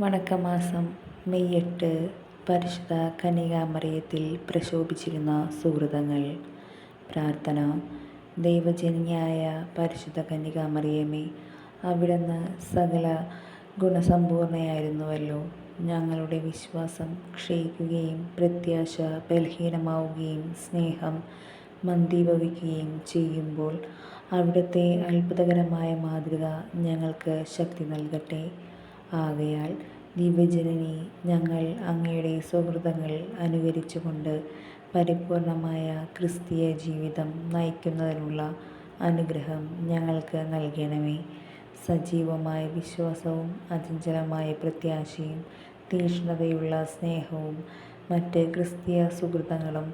വണക്കമാസം May 8 പരിശുദ്ധ കന്യകാമറിയത്തിൽ പ്രശോഭിച്ചിരുന്ന സുഹൃതങ്ങൾ. പ്രാർത്ഥന. ദൈവജനനിയായ പരിശുദ്ധ കന്യകാമറിയമേ, അവിടുന്ന് സകല ഗുണസമ്പൂർണയായിരുന്നുവല്ലോ. ഞങ്ങളുടെ വിശ്വാസം ക്ഷയിക്കുകയും പ്രത്യാശ ബലഹീനമാവുകയും സ്നേഹം മന്ദീഭവിക്കുകയും ചെയ്യുമ്പോൾ അവിടുത്തെ അത്ഭുതകരമായ മാതൃക ഞങ്ങൾക്ക് ശക്തി നൽകട്ടെ. ആകയാൽ ദിവ്യജനനി, ഞങ്ങൾ അങ്ങയുടെ സുഹൃതങ്ങൾ അനുകരിച്ചുകൊണ്ട് പരിപൂർണമായ ക്രിസ്തീയ ജീവിതം നയിക്കുന്നതിനുള്ള അനുഗ്രഹം ഞങ്ങൾക്ക് നൽകണമേ. സജീവമായ വിശ്വാസവും അചഞ്ചലമായ പ്രത്യാശയും തീക്ഷ്ണതയുള്ള സ്നേഹവും മറ്റ് ക്രിസ്തീയ സുഹൃതങ്ങളും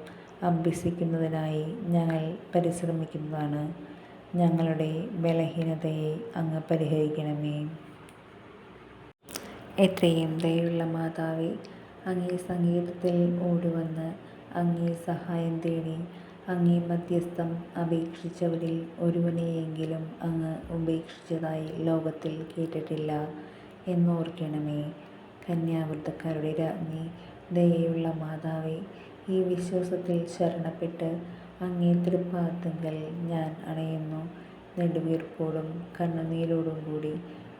അഭ്യസിക്കുന്നതിനായി ഞങ്ങൾ പരിശ്രമിക്കുന്നതാണ്. ഞങ്ങളുടെ ബലഹീനതയെ അങ്ങ് പരിഹരിക്കണമേ. എത്രയും ദയുള്ള മാതാവേ, അങ്ങേ സങ്കേതത്തിൽ ഓടിവന്ന് അങ്ങേ സഹായം തേടി അങ്ങേ മധ്യസ്ഥം അപേക്ഷിച്ചവരിൽ ഒരുവനെയെങ്കിലും അങ്ങ് ഉപേക്ഷിച്ചതായി ലോകത്തിൽ കേട്ടിട്ടില്ല എന്നോർക്കണമേ. കന്യാവൃത്തക്കാരുടെ രാജ്ഞി, ദയയുള്ള മാതാവേ, ഈ വിശ്വാസത്തിൽ ശരണപ്പെട്ട് അങ്ങേ തൃപ്പാദങ്ങൾ ഞാൻ അണയുന്നു. നെടുവീർപ്പോടും കണ്ണുനീരോടും കൂടി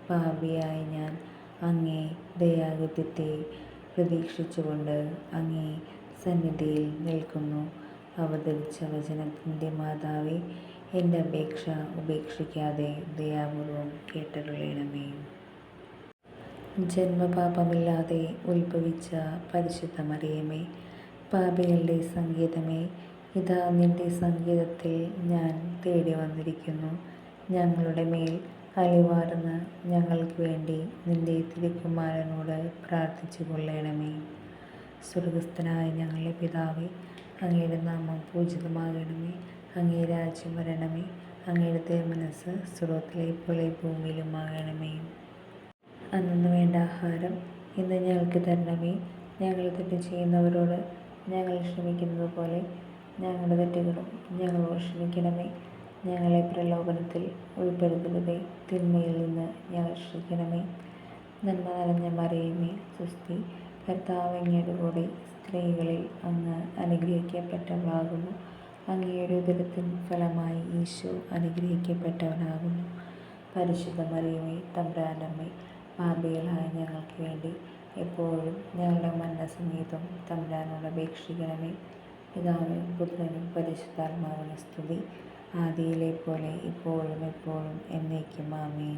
പാപിയായ ഞാൻ അങ്ങേ ദയാഗത്യത്തെ പ്രതീക്ഷിച്ചുകൊണ്ട് അങ്ങേ സന്നിധിയിൽ നിൽക്കുന്നു. അവതരിച്ച വചനത്തിൻ്റെ മാതാവേ, എൻ്റെ അപേക്ഷ ഉപേക്ഷിക്കാതെ ദയാപൂർവം കേട്ടരുളണമേ. ജന്മപാപമില്ലാതെ ഉത്ഭവിച്ച പരിശുദ്ധ മറിയമേ, പാപികളുടെ സങ്കേതമേ, ഇതാ നിൻ്റെ സങ്കേതത്തിൽ ഞാൻ തേടി വന്നിരിക്കുന്നു. ഞങ്ങളുടെ മേൽ അലിവാർന്ന് ഞങ്ങൾക്ക് വേണ്ടി നിൻ്റെ തിരുക്കുമാരനോട് പ്രാർത്ഥിച്ചു കൊള്ളണമേ. സ്വർഗസ്ഥനായ ഞങ്ങളുടെ പിതാവേ, അങ്ങയുടെ നാമം പൂജിതമാകണമേ. അങ്ങേ രാജ്യം വരണമേ. അങ്ങയുടെ തിരുമനസ്സ് സ്വർഗ്ഗത്തിലെ പോലെ ഭൂമിയിലും ആകണമേ. അന്നു വേണ്ട ആഹാരം ഇന്ന് ഞങ്ങൾക്ക് തരണമേ. ഞങ്ങൾ തെറ്റ് ചെയ്യുന്നവരോട് ഞങ്ങൾ ക്ഷമിക്കുന്നത് പോലെ ഞങ്ങളുടെ തെറ്റുകളും ഞങ്ങളോട് ക്ഷമിക്കണമേ. ഞങ്ങളെ പ്രലോഭനത്തിൽ ഉൾപ്പെടുത്തരുതേ, തിന്മയിൽ നിന്ന് ഞങ്ങൾ രക്ഷിക്കണമേ. നന്മ നിറഞ്ഞ മറിയമേ, സ്വസ്തി, കർത്താവ് അങ്ങയുടെ കൂടെ സ്ത്രീകളിൽ അങ്ങ് അനുഗ്രഹിക്കപ്പെട്ടവളാകുന്നു. അങ്ങയുടെ ഉദരത്തിൻ ഫലമായി ഈശോ അനുഗ്രഹിക്കപ്പെട്ടവനാകുന്നു. പരിശുദ്ധ മറിയമേ, തമ്പുരാൻ്റെ അമ്മേ, പാപികളായ ഞങ്ങൾക്ക് വേണ്ടി എപ്പോഴും ഞങ്ങളുടെ മരണസമയത്തും തമ്പുരാനോട് അപേക്ഷിക്കണമേ. പിതാവിനും പുത്രനും പരിശുദ്ധാത്മാവിനും സ്തുതി, ആദിയിലെ പോലെ ഇപ്പോഴും എപ്പോഴും എന്നേക്കും ആമേൻ.